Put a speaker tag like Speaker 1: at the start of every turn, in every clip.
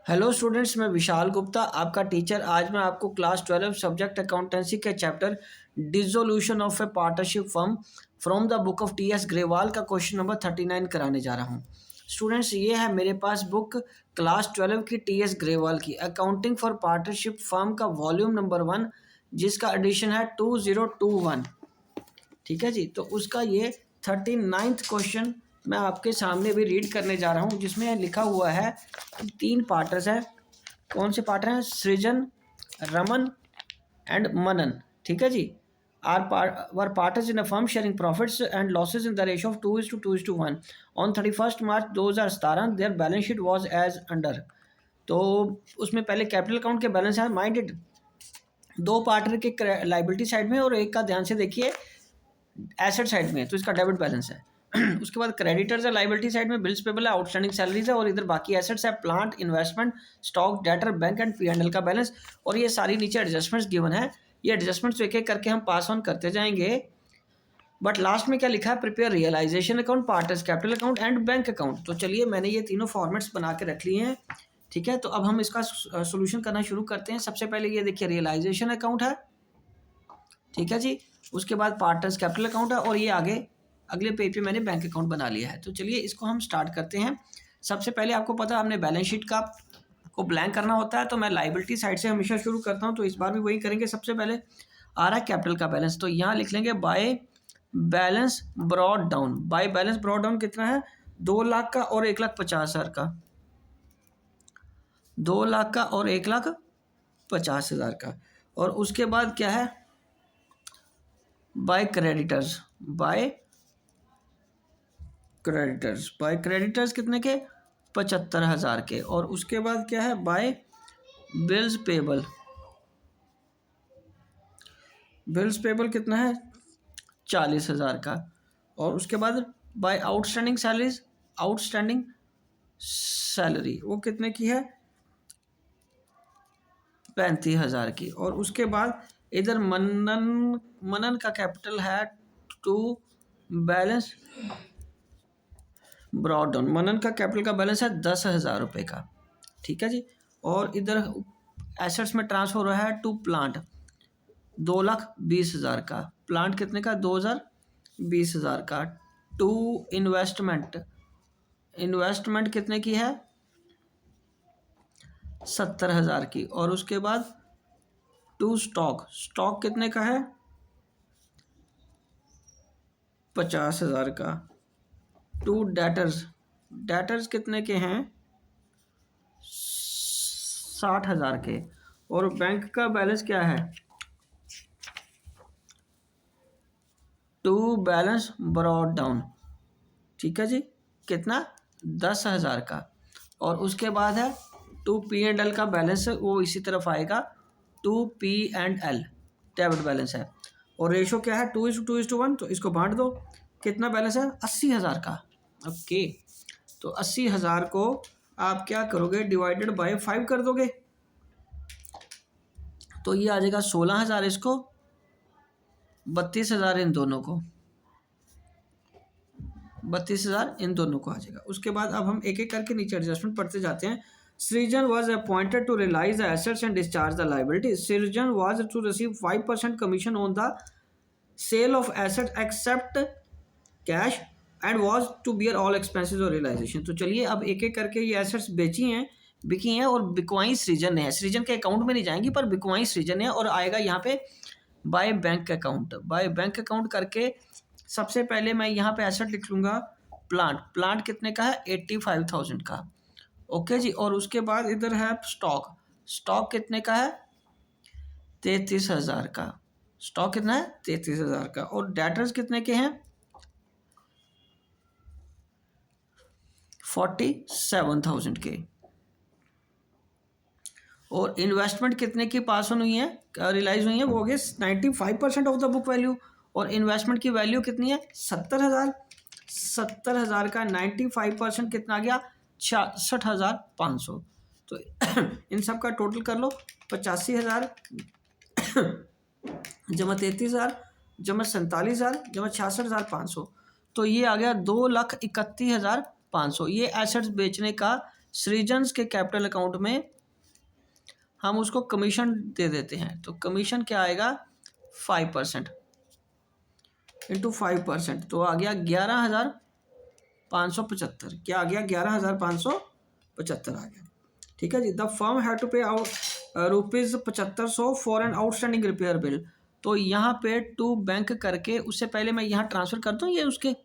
Speaker 1: Hello students, मैं विशाल गुप्ता आपका teacher. आज मैं आपको क्लास 12 सब्जेक्ट अकाउंटेंसी के chapter dissolution of A partnership firm from the book of T S Grewal का क्वेश्चन नंबर 39 कराने जा रहा हूँ। स्टूडेंट्स, ये है मेरे पास बुक क्लास 12 की टी एस ग्रेवाल की अकाउंटिंग फॉर पार्टनरशिप फर्म का वॉल्यूम नंबर 1, जिसका एडिशन है 2021। ठीक है जी, तो उसका ये 39th क्वेश्चन मैं आपके सामने भी रीड करने जा रहा हूँ, जिसमें लिखा हुआ है 3 पार्टर्स है। कौन से पार्टर हैं? सृजन, रमन एंड मनन। ठीक है जी। Were partners in a firm sharing profits and losses in the ratio of 2:2:1 on 31 March 2017। Their balance sheet was as under. तो उसमें पहले कैपिटल अकाउंट के बैलेंस है माइंडेड, 2 पार्टनर के लाइबिलिटी साइड में और एक का ध्यान से देखिए एसेट साइड में, तो इसका डेबिट बैलेंस है। उसके बाद क्रेडिटर्स है लाइबिलिटी साइड में, बिल्स पेबल है, आउटस्टैंडिंग सैलरीज है, और इधर बाकी एसेट्स है plant, investment, stock, debtor, bank and P and L का बैलेंस। और ये सारी नीचे एडजस्टमेंट्स गिवन है। ये एडजस्टमेंट्स एक एक करके हम पास ऑन करते जाएंगे। बट लास्ट में क्या लिखा है? Prepare realisation account, partners capital account and bank account. तो चलिए, मैंने ये तीनों फॉर्मेट्स बना के रख लिए हैं। ठीक है, तो अब हम इसका सोल्यूशन करना शुरू करते हैं। सबसे पहले ये देखिए रियलाइजेशन अकाउंट है। ठीक है जी। उसके बाद पार्टनर्स कैपिटल अकाउंट है, और ये आगे अगले पेज पे मैंने बैंक अकाउंट बना लिया है। तो चलिए इसको हम स्टार्ट करते हैं। सबसे पहले आपको पता है हमने बैलेंस शीट का को ब्लैंक करना होता है, तो मैं लाइबिलिटी साइड से हमेशा शुरू करता हूँ, तो इस बार भी वही करेंगे। सबसे पहले आ रहा है कैपिटल का बैलेंस, तो यहाँ लिख लेंगे by balance brought down. By balance brought down कितना है? 2 लाख का और 1,50,000 का। 2 लाख का और 1,50,000 का। और उसके बाद क्या है? By creditors. बाय क्रेडिटर्स कितने के? 75,000 के। और उसके बाद क्या है? By bills payable. Bills payable कितना है? 40,000 का। और उसके बाद बाय आउटस्टैंडिंग सैलरी वो कितने की है? 35,000 की। और उसके बाद इधर मनन का कैपिटल है टू बैलेंस ब्रॉड डाउन। मनन का कैपिटल का बैलेंस है 10,000 रुपये का। ठीक है जी। और इधर एसेट्स में ट्रांसफर हो रहा है टू प्लांट, 2,20,000 का। प्लांट कितने का? 20,000 का। टू इन्वेस्टमेंट कितने की है? 70,000 की। और उसके बाद टू स्टॉक कितने का है? 50,000 का। टू डेटर्स कितने के हैं? 60,000 के। और बैंक का बैलेंस क्या है? To balance brought down. ठीक है जी। कितना? 10,000 का। और उसके बाद है टू P&L का बैलेंस, वो इसी तरफ आएगा। टू P&L डेबिट बैलेंस है। और रेशो क्या है? 2:2:1। तो इसको बांट दो। कितना बैलेंस है? 80,000 का। ओके, तो 80,000 को आप क्या करोगे? डिवाइडेड बाय 5 कर दोगे, तो ये आ जाएगा 16,000 इसको, 32,000 इन दोनों को, 32,000 इन दोनों को आ जाएगा। उसके बाद अब हम एक एक करके नीचे एडजस्टमेंट पढ़ते जाते हैं। Srijan was appointed to realise the assets and discharge the liability. Srijan was to receive 5% commission on the sale of asset except cash and was to bear all expenses और रियलाइजेशन। तो चलिए अब एक एक करके ये एसेट्स बिकी हैं और बिकवाई सृजन है। सृजन के अकाउंट में नहीं जाएंगी, पर बिकवाई सृजन है। और आएगा यहाँ पे by bank account. By bank account करके सबसे पहले मैं यहाँ पे एसेट लिख लूँगा प्लांट कितने का है? 85,000 का। ओके जी। और उसके बाद इधर है स्टॉक कितने का है? 33,000 का। स्टॉक कितना है? 33,000 का। और डेटर्स कितने के हैं? 47,000 के। और इन्वेस्टमेंट कितने की पास ऑन हुई है, रियलाइज हुई है? वो हो गए 95% ऑफ द बुक वैल्यू। और इन्वेस्टमेंट की वैल्यू कितनी है? 70,000। 70,000 का 95% कितना आ गया? 66,500। तो इन सब का टोटल कर लो, 85,000 जमा 33,000 जमा 47,000 जमा 66,500। तो ये आ गया 2,31,500। ये एसेट्स बेचने का सृजन के कैपिटल अकाउंट में हम उसको कमीशन दे देते हैं, तो कमीशन क्या आएगा 5% इंटू 5%, तो आ गया 11,575। क्या आ गया 11,575 आ गया। ठीक है जी। द फर्म हैड टू पे out ₹7500 for an outstanding repair bill. तो यहाँ पे टू बैंक करके उससे पहले मैं यहाँ ट्रांसफ़र कर दूँ ये उसके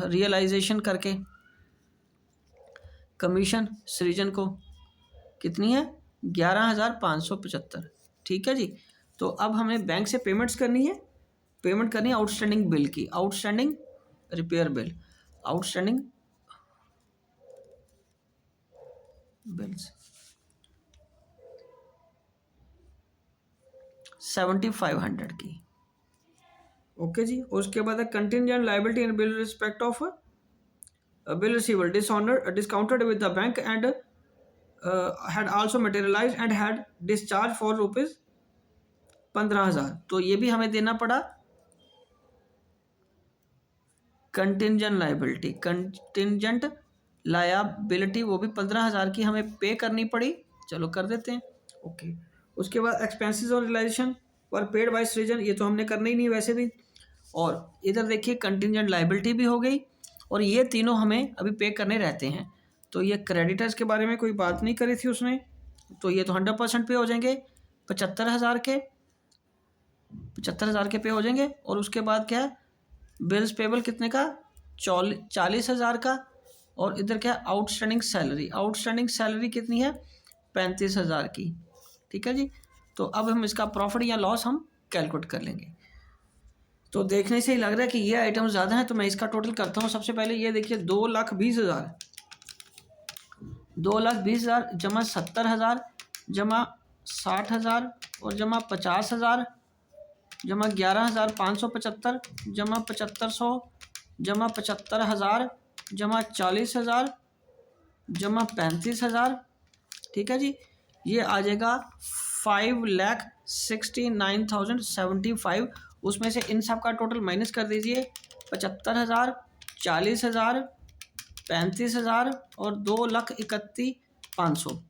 Speaker 1: रियलाइजेशन करके कमीशन सृजन को कितनी है 11,575। ठीक है जी। तो अब हमें बैंक से पेमेंट्स करनी है, पेमेंट करनी है आउटस्टैंडिंग बिल की, outstanding repair bill, outstanding bills 7,500 की। ओके जी। उसके बाद contingent liability in bill respect of bill receiver discounted with the bank and had also materialized and had discharge for ₹15,000। तो ये भी हमें देना पड़ा कंटिंजेंट लायबिलिटी, कंटिंजेंट लायबिलिटी वो भी 15,000 की हमें पे करनी पड़ी। चलो कर देते हैं। ओके। उसके बाद एक्सपेंसेस और रियलाइजेशन वर पेड बाय सृजन, ये तो हमने करना ही नहीं वैसे भी। और इधर देखिए कंटिंजेंट लायबिलिटी भी हो गई और ये तीनों हमें अभी पे करने रहते हैं। तो ये क्रेडिटर्स के बारे में कोई बात नहीं करी थी उसने, तो ये तो 100% पे हो जाएंगे 75,000 के, 75,000 के पे हो जाएंगे। और उसके बाद क्या है बिल्स पेबल कितने का 40,000 का। और इधर क्या है आउटस्टैंडिंग सैलरी, आउटस्टैंडिंग सैलरी कितनी है 35,000 की। ठीक है जी। तो अब हम इसका प्रॉफिट या लॉस हम कैलकुलेट कर लेंगे। तो देखने से ही लग रहा है कि ये आइटम ज़्यादा है, तो मैं इसका टोटल करता हूँ। सबसे पहले ये देखिए 2,20,000, 2,20,000 जमा 70,000 जमा 60,000 और जमा 50,000 जमा 11,575 जमा 7,500 जमा 75,000 जमा 40,000 जमा 35,000। ठीक है जी। ये आ जाएगा 5,69,075। उसमें से इन सब का टोटल माइनस कर दीजिए 75,000, 40,000, 35,000 और 2,31,500।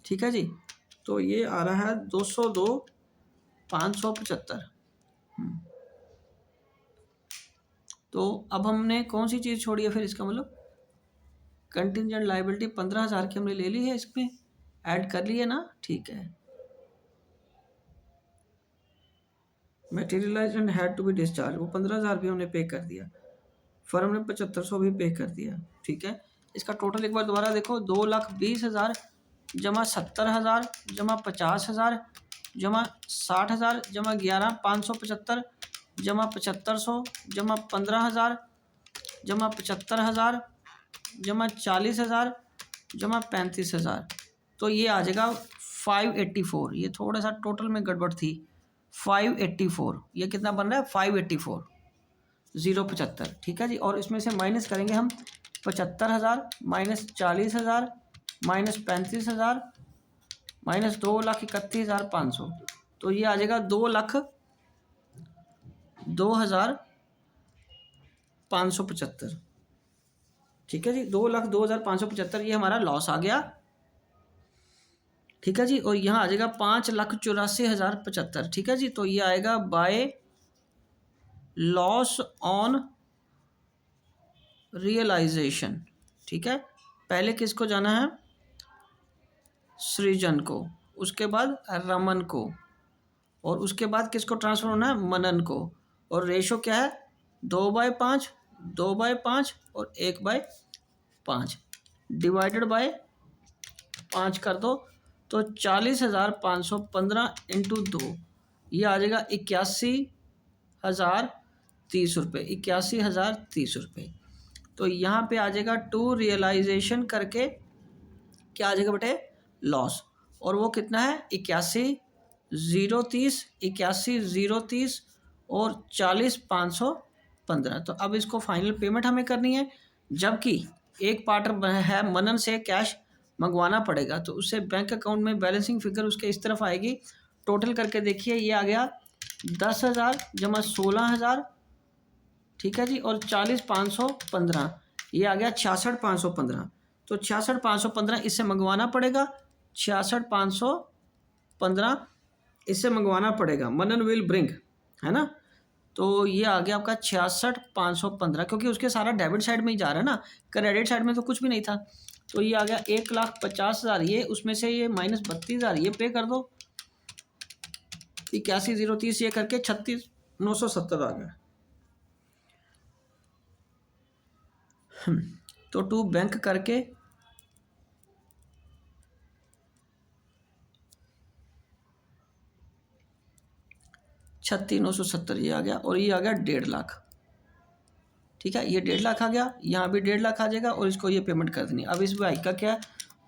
Speaker 1: ठीक है जी। तो ये आ रहा है 202,575। तो अब हमने कौन सी चीज़ छोड़ी है फिर, इसका मतलब कंटिंजेंट लायबिलिटी 15,000 की हमने ले ली है, इसमें ऐड कर ली है ना। ठीक है। Materialise and had to be discharge, वो 15,000 भी हमने पे कर दिया। फर्म ने 7,500 भी पे कर दिया। ठीक है। इसका टोटल एक बार दोबारा देखो 2,20,000 जमा 70,000 जमा 50,000 जमा 60,000 जमा 11,575 जमा 7,500 जमा 15,000 जमा 75,000 जमा 40,000 जमा 35,000। तो ये आ जाएगा 584। ये थोड़ा सा टोटल में गड़बड़ थी। 584 ये कितना बन रहा है 584 075। ठीक है जी। और इसमें से माइनस करेंगे हम 75,000 माइनस 40,000 माइनस 35,000 माइनस 2,31,500। तो ये आ जाएगा 2,02,575। ठीक है जी। 2,02,575 ये हमारा लॉस आ गया। ठीक है जी। और यहाँ आ जाएगा 5,84,075। ठीक है जी। तो ये आएगा बाय लॉस ऑन रियलाइजेशन। ठीक है। पहले किसको जाना है सृजन को, उसके बाद रमन को, और उसके बाद किसको ट्रांसफ़र होना है मनन को। और रेशो क्या है 2/5, 2/5 और 1/5 डिवाइडेड बाय 5 कर दो तो 40,515 इंटू 2 ये आ जाएगा 81,030 रुपये, 81,030 रुपये। तो यहाँ पे आ जाएगा टू रियलाइजेशन करके क्या आ जाएगा बेटे लॉस। और वो कितना है 81,030, 81,030 और 40,515। तो अब इसको फाइनल पेमेंट हमें करनी है, जबकि एक पार्टनर है मनन से कैश मंगवाना पड़ेगा, तो उससे बैंक अकाउंट में बैलेंसिंग फिगर उसके इस तरफ आएगी। टोटल करके देखिए ये आ गया 10,000 जमा 16,000 ठीक है जी। और 40,515 ये आ गया 66,515। तो 66,515 इससे मंगवाना पड़ेगा, 66,515 इससे मंगवाना पड़ेगा। मनन विल ब्रिंग, है ना। तो ये आ गया आपका 66,515, क्योंकि उसके सारा डेबिट साइड में ही जा रहा है ना, क्रेडिट साइड में तो कुछ भी नहीं था। तो ये आ गया 1,50,000, ये उसमें से ये -32,000 ये पे कर दो, 81,030 ये करके 36,970 आ गया। तो टू बैंक करके 36,970 ये आ गया। और ये आ गया 1.5 लाख, ठीक है। ये 1.5 लाख आ गया, यहाँ भी 1.5 लाख आ जाएगा और इसको ये पेमेंट कर देनी। अब इस बाइक का क्या है,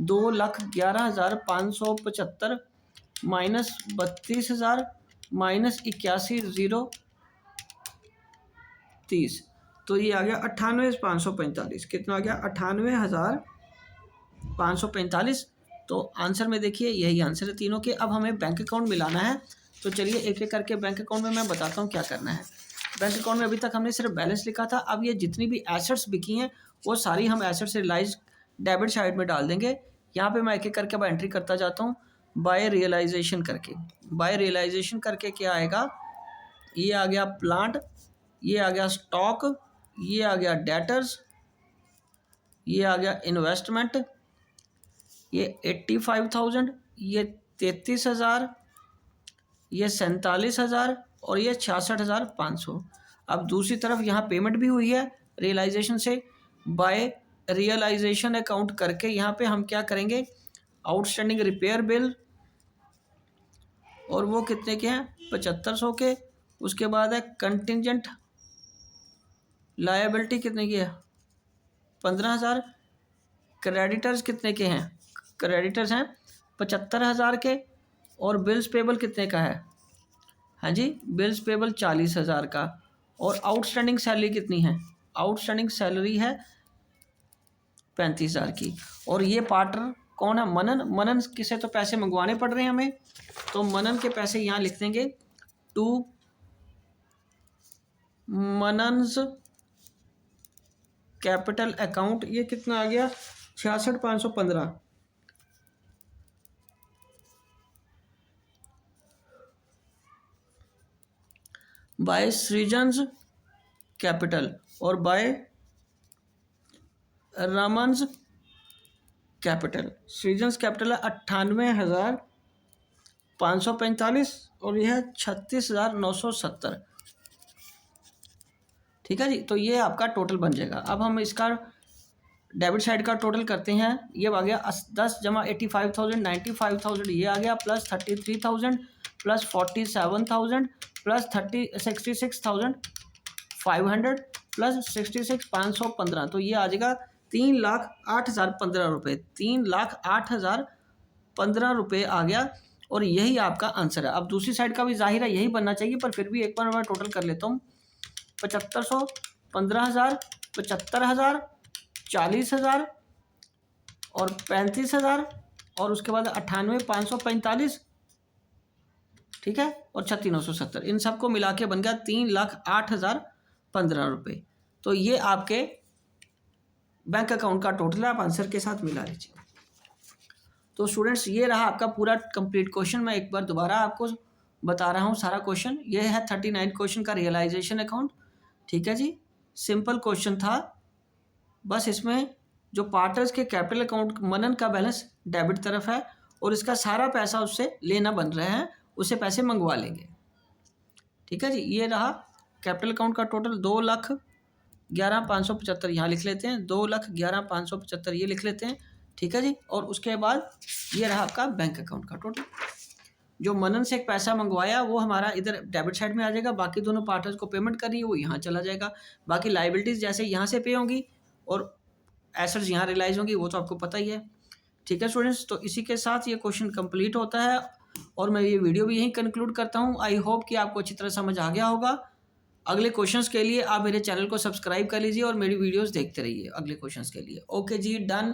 Speaker 1: 2,11,575 -32,000 -81,030, तो ये आ गया 98,545। कितना आ गया, 98,545। तो आंसर में देखिए यही आंसर है तीनों के। अब हमें बैंक अकाउंट मिलाना है, तो चलिए एक एक करके बैंक अकाउंट में मैं बताता हूँ क्या करना है। बैंक अकाउंट में अभी तक हमने सिर्फ बैलेंस लिखा था। अब ये जितनी भी एसेट्स बिकी हैं वो सारी हम एसेट्स रियलाइज डेबिट साइड में डाल देंगे। यहाँ पे मैं एक एक करके अब एंट्री करता जाता हूँ। बाय रियलाइजेशन करके, बाय रियलाइजेशन करके क्या आएगा, ये आ गया प्लांट, ये आ गया स्टॉक, ये आ गया डेटर्स, ये आ गया इन्वेस्टमेंट, ये 85,000, ये 33,000, ये 47,000 और ये 66,500। अब दूसरी तरफ यहाँ पेमेंट भी हुई है रियलाइजेशन से। बाय रियलाइजेशन अकाउंट करके यहाँ पे हम क्या करेंगे, आउटस्टैंडिंग रिपेयर बिल, और वो कितने के हैं, 7,500 के। उसके बाद है कंटिजेंट लायबिलिटी, कितने की है, 15,000। क्रेडिटर्स कितने के हैं, क्रेडिटर्स हैं 75,000 के। और बिल्स पेबल कितने का है, हाँ जी, बिल्स पेबल 40,000 का। और आउटस्टैंडिंग सैलरी कितनी है, आउटस्टैंडिंग सैलरी है 35,000 की। और ये पार्टनर कौन है, मनन। मनन किसे तो पैसे मंगवाने पड़ रहे हैं हमें, तो मनन के पैसे यहाँ लिख देंगे, टू मनन्स कैपिटल अकाउंट। ये कितना आ गया, 66,515। बाय सृजन्स कैपिटल और बाय रमन्स कैपिटल। सृजन्स कैपिटल है 98,545 और यह है 36,970, ठीक है जी। तो ये आपका टोटल बन जाएगा। अब हम इसका डेबिट साइड का टोटल करते हैं। ये आ गया 10 जमा 85,000 95,000 ये आ गया, प्लस 33,000 प्लस 47,000 प्लस 66,500 प्लस 66,515। तो ये आ जाएगा 3,08,015 रुपये, 3,08,015 रुपये आ गया। और यही आपका आंसर है। अब दूसरी साइड का भी जाहिर है यही बनना चाहिए, पर फिर भी एक बार मैं टोटल कर लेता हूँ। 7,500, 15,000, 75,000, 40,000 और 35,000 और उसके बाद 98,545, ठीक है, और 36,970। इन सबको मिला के बन गया 3,08,015 रुपये। तो ये आपके बैंक अकाउंट का टोटल है। आप आंसर के साथ मिला लीजिए। तो स्टूडेंट्स ये रहा आपका पूरा कंप्लीट क्वेश्चन। मैं एक बार दोबारा आपको बता रहा हूँ सारा क्वेश्चन। ये है 39 क्वेश्चन का रियलाइजेशन अकाउंट, ठीक है जी। सिंपल क्वेश्चन था, बस इसमें जो पार्टनर्स के कैपिटल अकाउंट मनन का बैलेंस डेबिट तरफ है और इसका सारा पैसा उससे लेना बन रहे हैं, उससे पैसे मंगवा लेंगे, ठीक है जी। ये रहा कैपिटल अकाउंट का टोटल 2,11,575 यहाँ लिख लेते हैं, 2,11,575 ये लिख लेते हैं, ठीक है जी। और उसके बाद ये रहा आपका बैंक अकाउंट का टोटल। जो मनन से एक पैसा मंगवाया वो हमारा इधर डेबिट साइड में आ जाएगा, बाकी दोनों पार्टनर्स को पेमेंट कर रही है वो यहाँ चला जाएगा। बाकी लाइबिलिटीज़ जैसे यहाँ से पे होंगी और एसेट्स यहाँ रियलाइज होंगी, वो तो आपको पता ही है, ठीक है स्टूडेंट्स। तो इसी के साथ ये क्वेश्चन कंप्लीट होता है और मैं ये वीडियो भी यहीं कंक्लूड करता हूँ। आई होप कि आपको अच्छी तरह समझ आ गया होगा। अगले क्वेश्चंस के लिए आप मेरे चैनल को सब्सक्राइब कर लीजिए और मेरी वीडियोस देखते रहिए अगले क्वेश्चंस के लिए। ओके जी, डन।